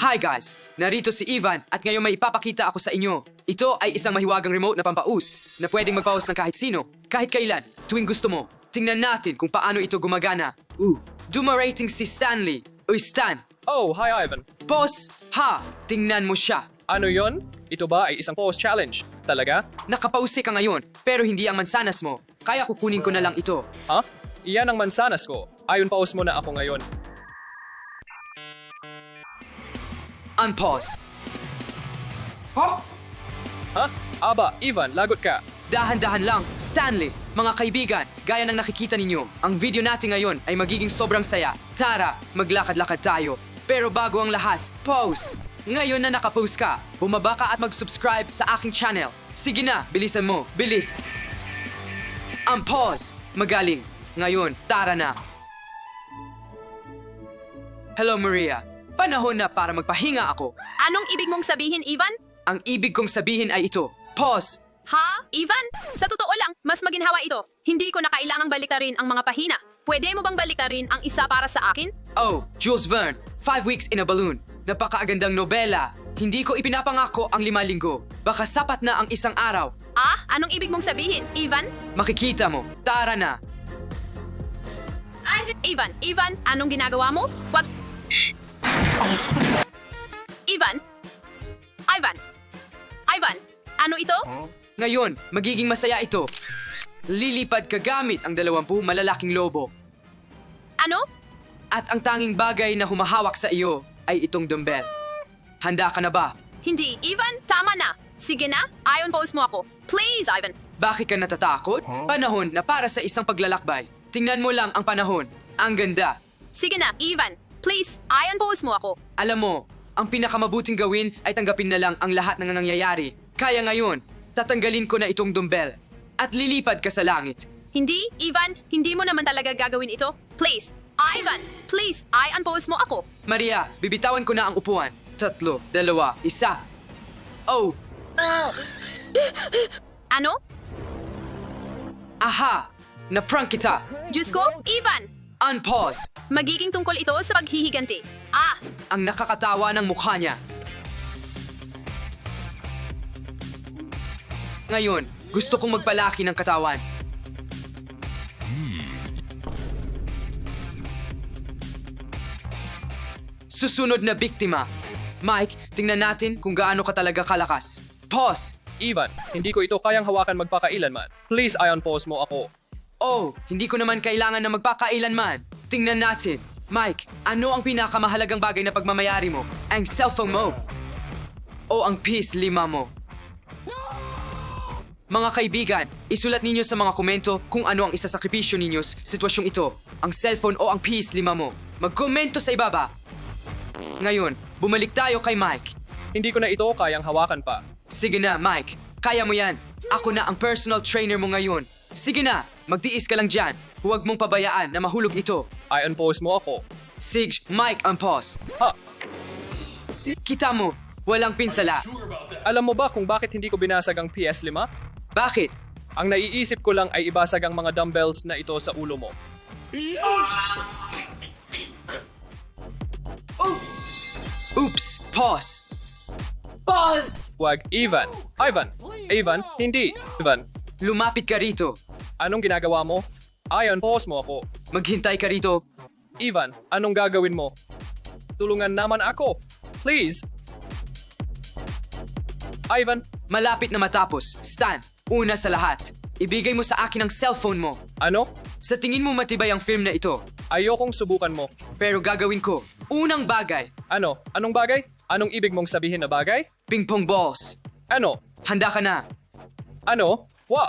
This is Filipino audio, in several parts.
Hi guys! Narito si Ivan at ngayon may ipapakita ako sa inyo. Ito ay isang mahiwagang remote na pampaus na pwedeng magpaus ng kahit sino, kahit kailan, tuwing gusto mo. Tingnan natin kung paano ito gumagana. Dumarating si Stanley. Uy Stan! Oh, hi Ivan. Boss! Ha! Tingnan mo siya. Ano yon? Ito ba ay isang pause challenge? Talaga? Nakapause ka ngayon, pero hindi ang mansanas mo. Kaya kukunin ko na lang ito. Ha? Iyan ang mansanas ko. Ayon pause mo na ako ngayon. Unpause. Ha? Aba, Ivan, lagot ka. Dahan-dahan lang, Stanley, mga kaibigan, gaya ng nakikita ninyo, ang video natin ngayon ay magiging sobrang saya. Tara, maglakad-lakad tayo. Pero bago ang lahat, pause! Ngayon na nakapause ka, bumaba ka at mag-subscribe sa aking channel. Sige na, bilisan mo, bilis! Unpause! Magaling. Ngayon, tara na. Hello Maria, panahon na para magpahinga ako. Anong ibig mong sabihin, Ivan? Ang ibig kong sabihin ay ito, pause! Ha? Ivan? Sa totoo lang, mas maginhawa ito. Hindi ko na kailangang baliktarin ang mga pahina. Pwede mo bang baliktarin ang isa para sa akin? Oh, Jules Verne, 5 Weeks in a Balloon. Napakaagandang nobela. Hindi ko ipinapangako ang 5 linggo. Baka sapat na ang isang araw. Ah? Anong ibig mong sabihin, Ivan? Makikita mo. Tara na. Ivan, anong ginagawa mo? Wag... Ivan? Ano ito? Ngayon, magiging masaya ito. Lilipad ka gamit ang 20 malalaking lobo. Ano? At ang tanging bagay na humahawak sa iyo ay itong dumbbell. Handa ka na ba? Hindi, Ivan, tama na. Sige na, ayon pause mo ako. Please, Ivan. Bakit ka natatakot? Panahon na para sa isang paglalakbay. Tingnan mo lang ang panahon. Ang ganda. Sige na, Ivan. Please, ayon pause mo ako. Alam mo, ang pinakamabuting gawin ay tanggapin na lang ang lahat ng nangyayari. Kaya ngayon, tatanggalin ko na itong dumbbell at lilipad ka sa langit. Hindi, Ivan, hindi mo naman talaga gagawin ito. Please, Ivan, please, unpause mo ako. Maria, bibitawan ko na ang upuan. 3, 2, 1. Oh! Ano? Aha! Na-prank kita! Diyos ko, Ivan! Unpause! Magiging tungkol ito sa paghihiganti. Ah! Ang nakakatawa ng mukha niya. Ngayon, gusto kong magpalaki ng katawan. Susunod na biktima. Mike, tingnan natin kung gaano ka talaga kalakas. Pause! Ivan, hindi ko ito kayang hawakan magpakailanman. Please ayon pause mo ako. Oh, hindi ko naman kailangan na magpakailanman. Tingnan natin. Mike, ano ang pinakamahalagang bagay na pagmamayari mo? Ang cellphone mo? O ang PS5 mo? Mga kaibigan, isulat ninyo sa mga komento kung ano ang isasakripisyo ninyo sa sitwasyong ito. Ang cellphone o ang PS5 mo. Magkomento sa ibaba. Ngayon, bumalik tayo kay Mike. Hindi ko na ito kayang hawakan pa. Sige na, Mike. Kaya mo yan. Ako na ang personal trainer mo ngayon. Sige na, magtiis ka lang dyan. Huwag mong pabayaan na mahulog ito. Ayon pause mo ako. Sige, Mike, unpause. Ha? Kita mo, walang pinsala. Alam mo ba kung bakit hindi ko binasag ang PS5? Bakit? Ang naiisip ko lang ay ibasag ang mga dumbbells na ito sa ulo mo. Oops, pause. Wag, Ivan. Ivan, hindi. Ivan, Lumapit ka rito. anong ginagawa mo? Ayon pause mo ako. Maghintay ka rito. Ivan, anong gagawin mo? Tulungan naman ako. Please. Ivan, Malapit na matapos. Stan, una sa lahat. Ibigay mo sa akin ang cellphone mo. ano? Sa tingin mo matibay ang film na ito. Ayokong subukan mo. Pero gagawin ko. Unang bagay, Ano? Anong bagay? Anong ibig mong sabihin na bagay? ping-pong balls. Ano? Handa ka na. Ano? Wa?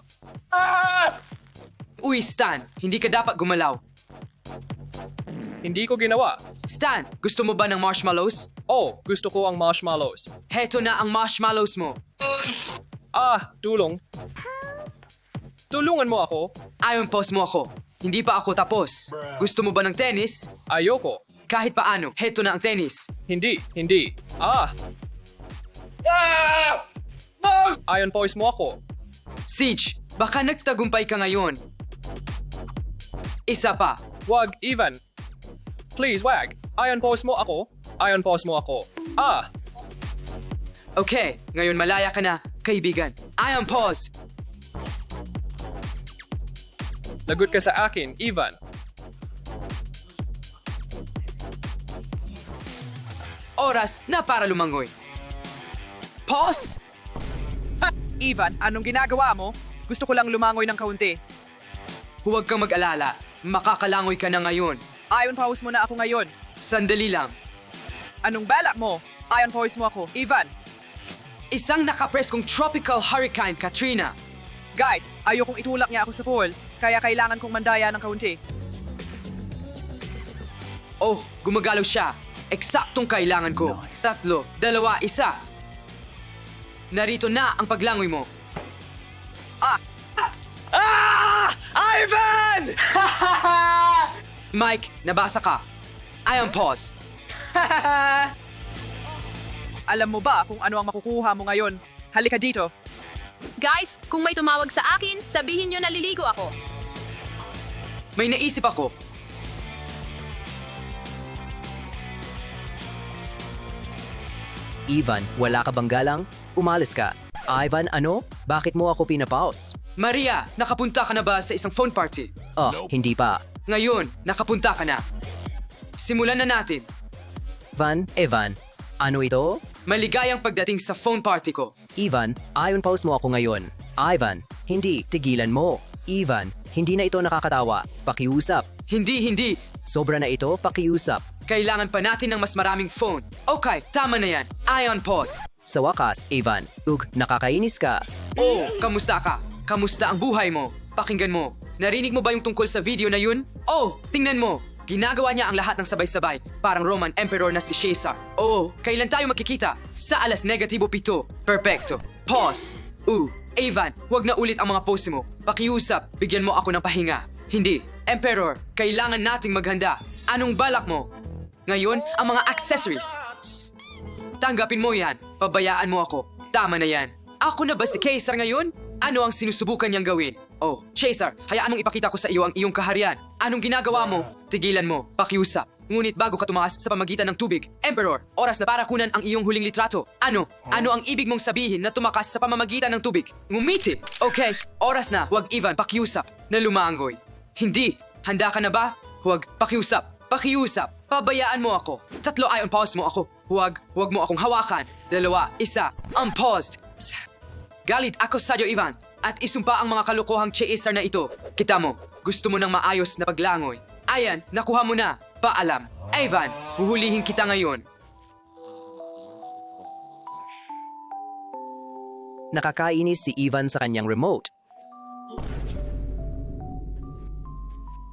Uy, Stan, hindi ka dapat gumalaw. Hindi ko ginawa. Stan, gusto mo ba ng marshmallows? Oh, gusto ko ang marshmallows. Heto na ang marshmallows mo. Tulong. Tulungan mo ako. Ayon pause mo ako. Hindi pa ako tapos. Gusto mo ba ng tennis? Ayoko. Kahit paano, heto na ang tennis. Hindi. Ayon pause mo ako. Siege, baka nagtagumpay ka ngayon. Isa pa. Wag, Ivan. Please, wag. I-unpause mo ako. I-unpause mo ako. Ah! Okay, ngayon malaya ka na, kaibigan. I am pause. Lagot ka sa akin, Ivan. Oras na para lumangoy. Pause! Ivan, anong ginagawa mo? Gusto ko lang lumangoy ng kaunti. Huwag kang mag-alala. Makakalangoy ka na ngayon. Ayon pause mo na ako ngayon. Sandali lang. Anong balak mo? Ayon pause mo ako. Ivan, Isang nakapress kong tropical hurricane Katrina. guys, ayokong itulak niya ako sa pool, kaya kailangan kong mandaya ng kaunti. Oh, gumagalaw siya. Eksaktong kailangan ko. 3, 2, 1. Narito na ang paglangoy mo. Ivan! Mike, nabasa ka. I am pause. Alam mo ba kung ano ang makukuha mo ngayon? Halika dito. Guys, kung may tumawag sa akin, sabihin nyo naliligo ako. May naisip ako. Ivan, wala ka bang galang? Umalis ka. Ivan, ano? Bakit mo ako pinapause? Maria, nakapunta ka na ba sa isang phone party? Oh, hindi pa. Ngayon, nakapunta ka na. Simulan na natin. Evan, ano ito? Maligayang pagdating sa phone party ko. Ivan, ayon pause mo ako ngayon. Ivan, hindi, tigilan mo. Ivan, hindi na ito nakakatawa. Pakiusap. Hindi. Sobra na ito, pakiusap. Kailangan pa natin ng mas maraming phone. Okay, tama na yan. I on pause. Sa wakas, Ivan, nakakainis ka. Oh, kamusta ka? Kamusta ang buhay mo? Pakinggan mo. Narinig mo ba yung tungkol sa video na yun? Oh, tingnan mo. Ginagawa niya ang lahat ng sabay-sabay. Parang Roman Emperor na si Caesar. Oo, kailan tayo magkikita? Sa alas -7. Perfecto. Pause. Ivan, wag na ulit ang mga pose mo. Pakiusap, bigyan mo ako ng pahinga. Hindi. Emperor, kailangan nating maghanda. Anong balak mo? Ngayon, ang mga accessories. Tanggapin mo yan. Pabayaan mo ako. Tama na yan. Ako na ba si Caesar ngayon? Ano ang sinusubukan niyang gawin? Oh, Caesar, hayaan mong ipakita ko sa iyo ang iyong kaharian. Anong ginagawa mo? Tigilan mo, pakiusap. Ngunit bago ka tumakas sa pamagitan ng tubig, Emperor, oras na para kunan ang iyong huling litrato. Ano? Ano ang ibig mong sabihin na tumakas sa pamamagitan ng tubig? Ngumiti! Okay, oras na, wag Ivan, pakiusap, na lumangoy. Hindi! Handa ka na ba? Huwag, pakiusap, pakiusap. Pabayaan mo ako. 3, ayon pause mo ako. Huwag mo akong hawakan. 2, 1, unpaused. Galit ako sa iyo, Ivan. At isumpa ang mga kalokohang Caesar na ito. Kita mo, gusto mo ng maayos na paglangoy. Ayan, nakuha mo na. Paalam. Ivan, huhulihin kita ngayon. Nakakainis si Ivan sa kanyang remote.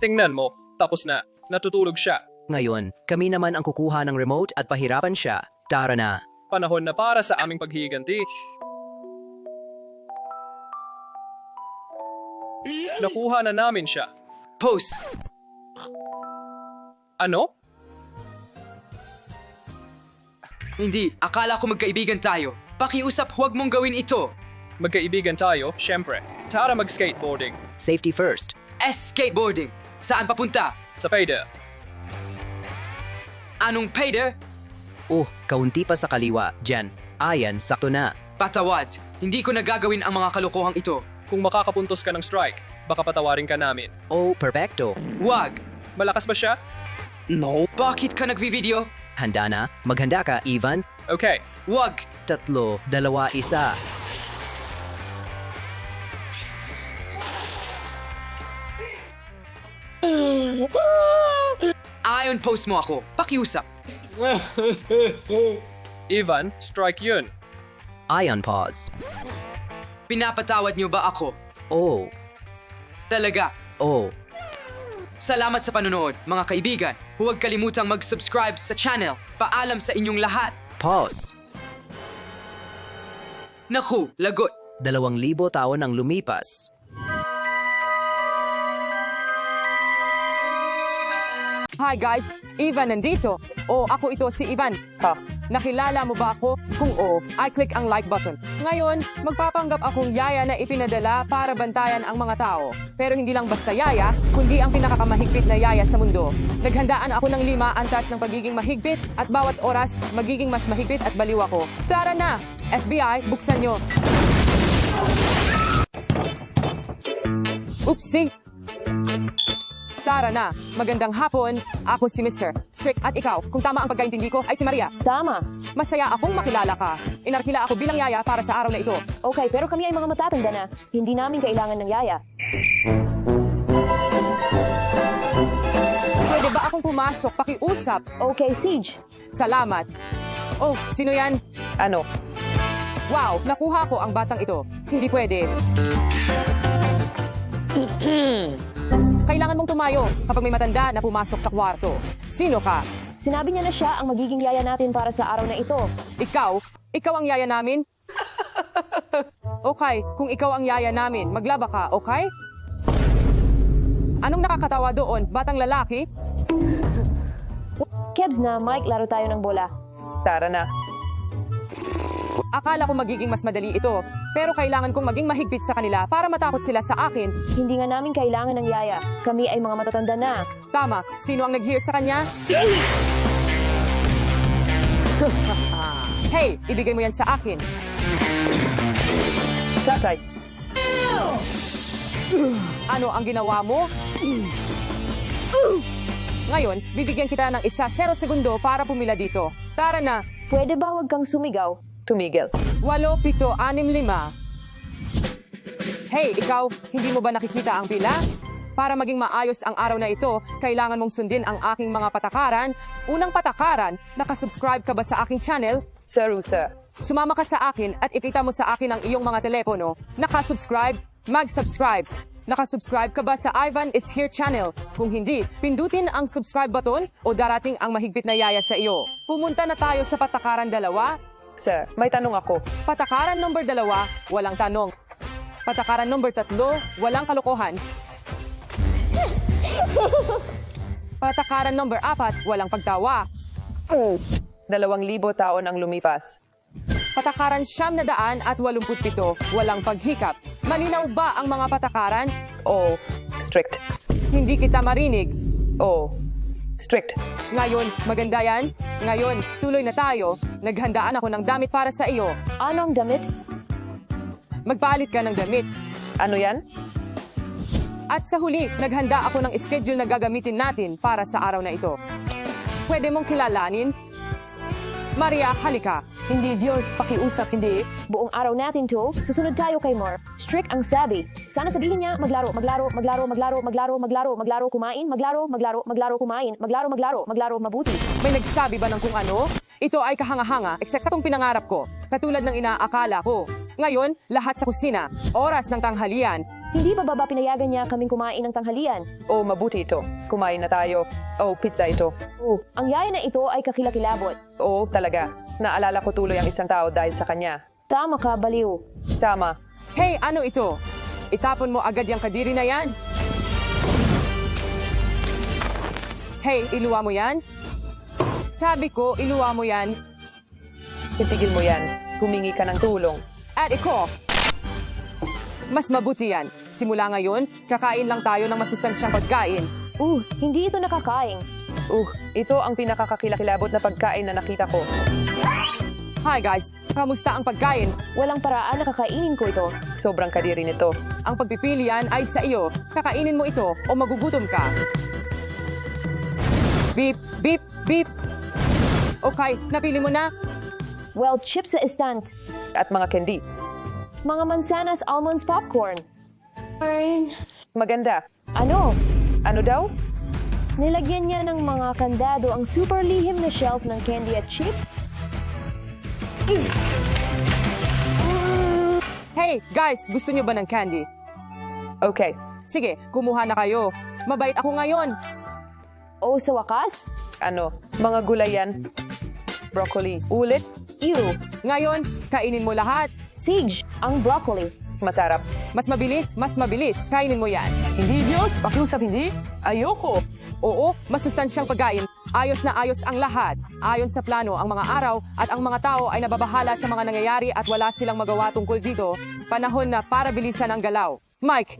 Tingnan mo. Tapos na. Natutulog siya. Ngayon, kami naman ang kukuha ng remote at pahirapan siya. Tara na. Panahon na para sa aming paghihiganti. Nakuha na namin siya. Pause. Ano? Hindi, akala ko magkaibigan tayo. Pakiusap, huwag mong gawin ito. Magkaibigan tayo, syempre. Tara mag-skateboarding. Safety first. Skateboarding. Saan papunta? Sa payda. Anong payder? Kaunti pa sa kaliwa. Diyan. Ayan, sakto na. Patawad. Hindi ko nagagawin ang mga kalokohang ito. Kung makakapuntos ka ng strike, baka patawarin ka namin. Perfecto. Wag. Malakas ba siya? Bakit ka nagvi-video? Handa na? Maghanda ka, Ivan. Okay. Wag. 3, 2, 1. Ayon post mo ako. Pakiusap. Ivan, strike yun. Ion pause. Pinapatawad niyo ba ako? Talaga. Salamat sa panonood, mga kaibigan. Huwag kalimutang mag-subscribe sa channel. Paalam sa inyong lahat. Pause. Naku, lagot. 2,000 taon ang lumipas. Hi guys, Ivan nandito. Ako ito si Ivan. Nakilala mo ba ako? Kung oo, I-click ang like button. Ngayon, magpapanggap akong yaya na ipinadala para bantayan ang mga tao. Pero hindi lang basta yaya, kundi ang pinakakamahigpit na yaya sa mundo. Naghandaan ako ng 5 antas ng pagiging mahigpit at bawat oras magiging mas mahigpit at baliw ako. Tara na! FBI, buksan nyo. Oopsie! Tara na! Magandang hapon! Ako si Mr. Strict at ikaw, kung tama ang pagkaintindi ko, ay si Maria. Tama. Masaya akong makilala ka. Inarkila ako bilang yaya para sa araw na ito. Okay, pero kami ay mga matatanda na. Hindi namin kailangan ng yaya. Pwede ba akong pumasok, pakiusap? Okay, Siege. Salamat. Oh, sino yan? Ano? Wow, nakuha ko ang batang ito. Hindi pwede. Kailangan mong tumayo kapag may matanda na pumasok sa kwarto. Sino ka? Sinabi niya na siya ang magiging yaya natin para sa araw na ito. Ikaw? Ikaw ang yaya namin? Okay, kung ikaw ang yaya namin, maglaba ka, okay? Anong nakakatawa doon? Batang lalaki? Kebs na, Mike, laro tayo ng bola. Tara na. Akala ko magiging mas madali ito, pero kailangan kong maging mahigpit sa kanila para matakot sila sa akin. Hindi nga namin kailangan ng yaya. Kami ay mga matatanda na. Tama, sino ang nag-hear sa kanya? Hey, ibigay mo yan sa akin. Tatay. Ano ang ginawa mo? Ngayon, bibigyan kita ng 0 segundo para pumila dito. Tara na. Pwede ba huwag kang sumigaw? Tumigil. 8, 7, 6, 5. Hey, ikaw, hindi mo ba nakikita ang pila? Para maging maayos ang araw na ito, kailangan mong sundin ang aking mga patakaran. Unang patakaran, nakasubscribe ka ba sa aking channel? Sir. Sumama ka sa akin at ipita mo sa akin ang iyong mga telepono. Nakasubscribe, mag-subscribe. Nakasubscribe ka ba sa Ivan is Here channel? Kung hindi, pindutin ang subscribe button o darating ang mahigpit na yaya sa iyo. Pumunta na tayo sa patakaran 2. Sir, may tanong ako. Patakaran number 2, walang tanong. Patakaran number 3, walang kalokohan. Patakaran number 4, walang pagtawa. 2,000 taon ang lumipas. Patakaran 987, walang paghikap. Malinaw ba ang mga patakaran? Oh, strict. Hindi kita marinig. Oh, strict. Ngayon, maganda yan. Ngayon, tuloy na tayo. Naghandaan ako ng damit para sa iyo. Anong damit? Magpalit ka ng damit. Ano yan? At sa huli, naghanda ako ng schedule na gagamitin natin para sa araw na ito. Pwede mong kilalanin? Maria, halika. Hindi, Diyos, pakiusap, hindi. Buong araw natin to, susunod tayo kay Mar. Strict ang sabi. Sana sabihin niya, maglaro, kumain, maglaro, mabuti. May nagsabi ba ng kung ano? Ito ay kahanga-hanga, eksaktong pinangarap ko, katulad ng inaakala ko. Ngayon, lahat sa kusina, oras ng tanghalian. Hindi ba pinayagan niya kaming kumain ng tanghalian? Oh, mabuti ito. Kumain na tayo. Oh, pizza ito. Oh, ang yaya na ito ay kakilakilabot. Oo, talaga. Naalala ko tuloy ang isang tao dahil sa kanya. Tama ka, baliw. Tama. Hey, ano ito? Itapon mo agad yung kadiri na yan? Hey, iluwa mo yan? Sabi ko, iluwa mo yan. Itigil mo yan. Humingi ka ng tulong. At iko, mas mabuti yan. Simula ngayon, kakain lang tayo ng masustansyang pagkain. Hindi ito nakakain. Ito ang pinakakakilakilabot na pagkain na nakita ko. Hi guys, kamusta ang pagkain? Walang paraan na kakainin ko ito. Sobrang kadiri nito. Ang pagpipilian ay sa iyo. Kakainin mo ito o magugutom ka. Beep, beep, beep. Okay, napili mo na? Well, chips sa instant. At mga candy. Mga mansanas, almonds, popcorn. Maganda. Ano? Ano daw? Nilagyan niya ng mga kandado ang super lihim na shelf ng candy at chip? Hey, guys, gusto niyo ba ng candy? Okay. Sige, kumuha na kayo. Mabait ako ngayon. O sa wakas? Ano? Mga gulay yan. Broccoli. Ulit. Ew. Ngayon, kainin mo lahat. Siege, ang broccoli. Masarap. Mas mabilis, kainin mo yan. Hindi, Diyos. Pakiusap, hindi. Ayoko. Oo, masustansyang pagkain. Ayos na ayos ang lahat. Ayon sa plano, ang mga araw at ang mga tao ay nababahala sa mga nangyayari at wala silang magawa tungkol dito. Panahon na para bilisan ang galaw. Mike,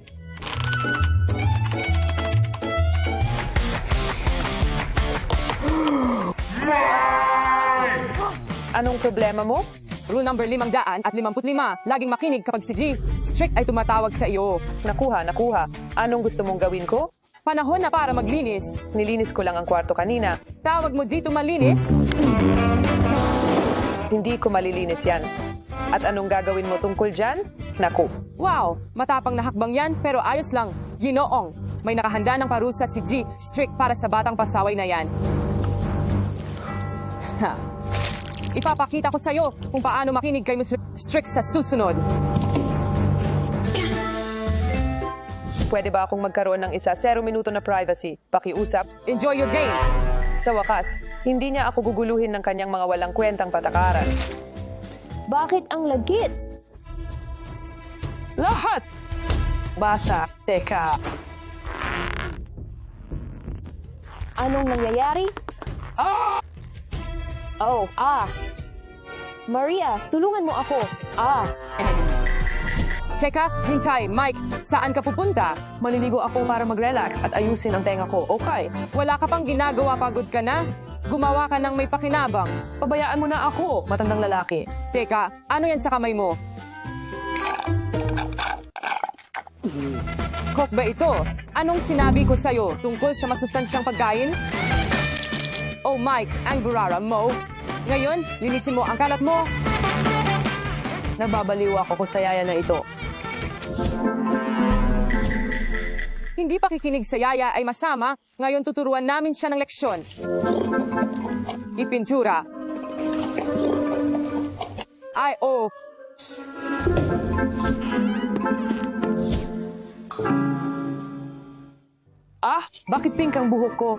Anong problema mo? rule number 555, laging makinig kapag si G, strict ay tumatawag sa iyo. Nakuha. Anong gusto mong gawin ko? Panahon na para maglinis. Nilinis ko lang ang kwarto kanina. Tawag mo dito malinis? Hindi ko malilinis yan. At anong gagawin mo tungkol dyan? Naku. Wow, matapang na hakbang yan pero ayos lang. Ginoong, may nakahanda ng parusa si G, strict para sa batang pasaway na yan. Ipapakita ko sa'yo kung paano makinig kay Mr. Strict sa susunod. Pwede ba akong magkaroon ng 0 minuto na privacy? Pakiusap? Enjoy your game! Sa wakas, hindi niya ako guguluhin ng kanyang mga walang kwentang patakaran. Bakit ang lagkit? Lahat! Basa. Teka. Anong nangyayari? Oh, Maria, tulungan mo ako. Teka, hintay, Mike, saan ka pupunta? Maliligo ako para mag-relax at ayusin ang tenga ko. Okay. Wala ka pang ginagawa, pagod ka na? Gumawa ka ng may pakinabang. Pabayaan mo na ako, matandang lalaki. Teka, ano yan sa kamay mo? Coke ba ito? Anong sinabi ko sa'yo tungkol sa masustansyang pagkain? Oh Mike, ang burara mo. Ngayon, linisin mo ang kalat mo. Nababaliw ako sa yaya na ito. Hindi pakikinig sa yaya ay masama. Ngayon tuturuan namin siya ng leksyon. Ipintura. Ay, oh. Bakit pink ang buhok ko?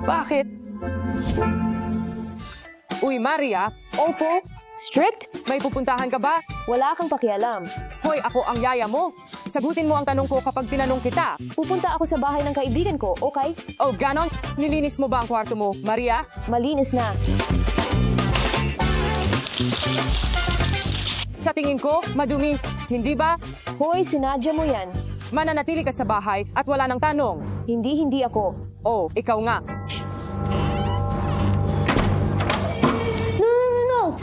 Bakit? Uy, Maria, Opo? Strict? may pupuntahan ka ba? Wala kang pakialam. Hoy, ako ang yaya mo. Sagutin mo ang tanong ko kapag tinanong kita. Pupunta ako sa bahay ng kaibigan ko, okay? Oh, ganon? Nilinis mo ba ang kwarto mo, Maria? Malinis na. Sa tingin ko, madumi. Hindi ba? Hoy, sinadya mo yan. Mananatili ka sa bahay at wala nang tanong. Hindi ako. Oh, ikaw nga. No!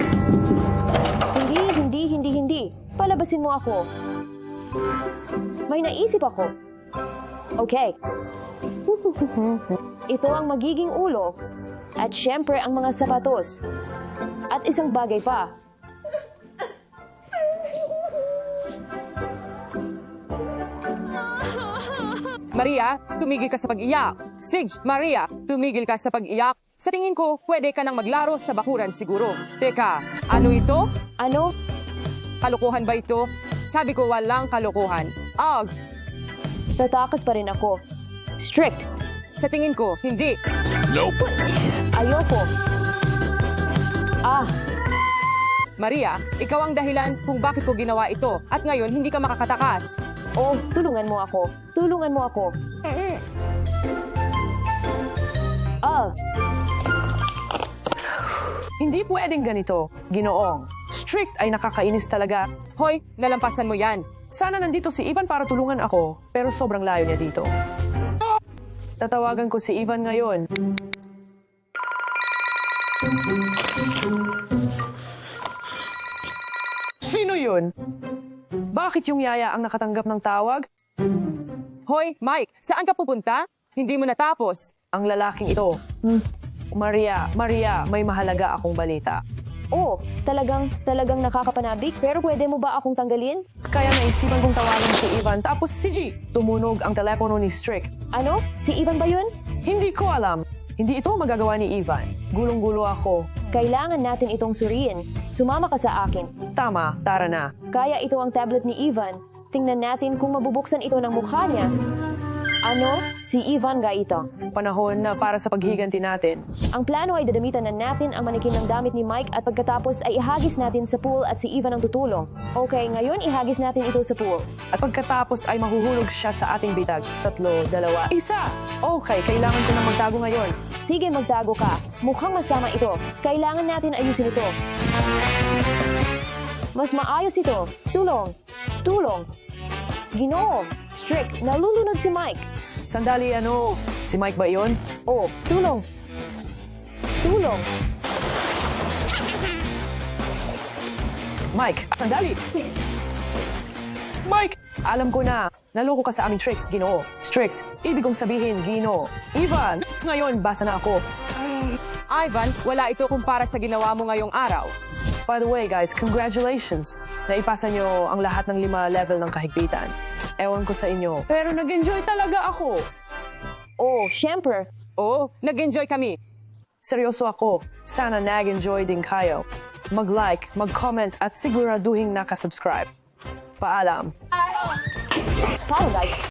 Hindi. Palabasin mo ako. May naisip ako. Okay. Ito ang magiging ulo. At syempre ang mga sapatos. At isang bagay pa. Maria, tumigil ka sa pag-iyak. Sige, Maria, tumigil ka sa pag-iyak. Sa tingin ko, pwede ka nang maglaro sa bakuran siguro. Teka, ano ito? Ano? Kalokohan ba ito? Sabi ko walang kalokohan. Tatakas pa rin ako. Strict. Sa tingin ko, hindi. Ayoko. Maria, ikaw ang dahilan kung bakit ko ginawa ito. At ngayon, hindi ka makakatakas. Oh, tulungan mo ako. Hindi pwedeng ganito, Ginoong. Strict ay nakakainis talaga. Hoy, nalampasan mo yan. Sana nandito si Ivan para tulungan ako, pero sobrang layo niya dito. Tatawagan ko si Ivan ngayon. Sino yun? Bakit yung yaya ang nakatanggap ng tawag? Hoy, Mike, saan ka pupunta? Hindi mo natapos. Ang lalaking ito. Maria, may mahalaga akong balita. Oh, talagang nakakapanabik. Pero pwede mo ba akong tanggalin? Kaya naisipan kong tawagan si Ivan tapos si G. Tumunog ang telepono ni Strict. Ano? Si Ivan ba yun? Hindi ko alam. Hindi ito magagawa ni Ivan. Gulong-gulo ako. Kailangan natin itong suriin. Sumama ka sa akin. Tama, tara na. Kaya ito ang tablet ni Ivan. Tingnan natin kung mabubuksan ito ng mukha niya. Ano? Si Ivan ga ito. Panahon na para sa paghiganti natin. Ang plano ay dadamitan na natin ang manikin ng damit ni Mike at pagkatapos ay ihagis natin sa pool at si Ivan ang tutulong. Okay, ngayon ihagis natin ito sa pool. At pagkatapos ay mahuhulog siya sa ating bitag. 3, 2, 1. Okay, kailangan ko na magtago ngayon. Sige, magtago ka. Mukhang masama ito. Kailangan natin ayusin ito. Mas maayos ito. Tulong. Tulong. Ginoo. Strick, nalulunod si Mike. Sandali, ano? Si Mike ba iyon? Oh, tulong. Tulong. Mike, sandali! Mike! Alam ko na. Naloko ka sa aming trick, Ginoo. Strict. Ibig kong sabihin, Ginoo. Ivan! Ngayon, basa na ako. Ivan, wala ito kumpara sa ginawa mo ngayong araw. By the way, guys, congratulations! Naipasa nyo ang lahat ng 5 level ng kahigpitan. Ewan ko sa inyo. Pero nag-enjoy talaga ako. Oh, syempre. Oo, nag-enjoy kami. Seryoso ako. Sana nag-enjoy din kayo. Mag-like, mag-comment at siguraduhin nakasubscribe. Paalam. Paano, guys?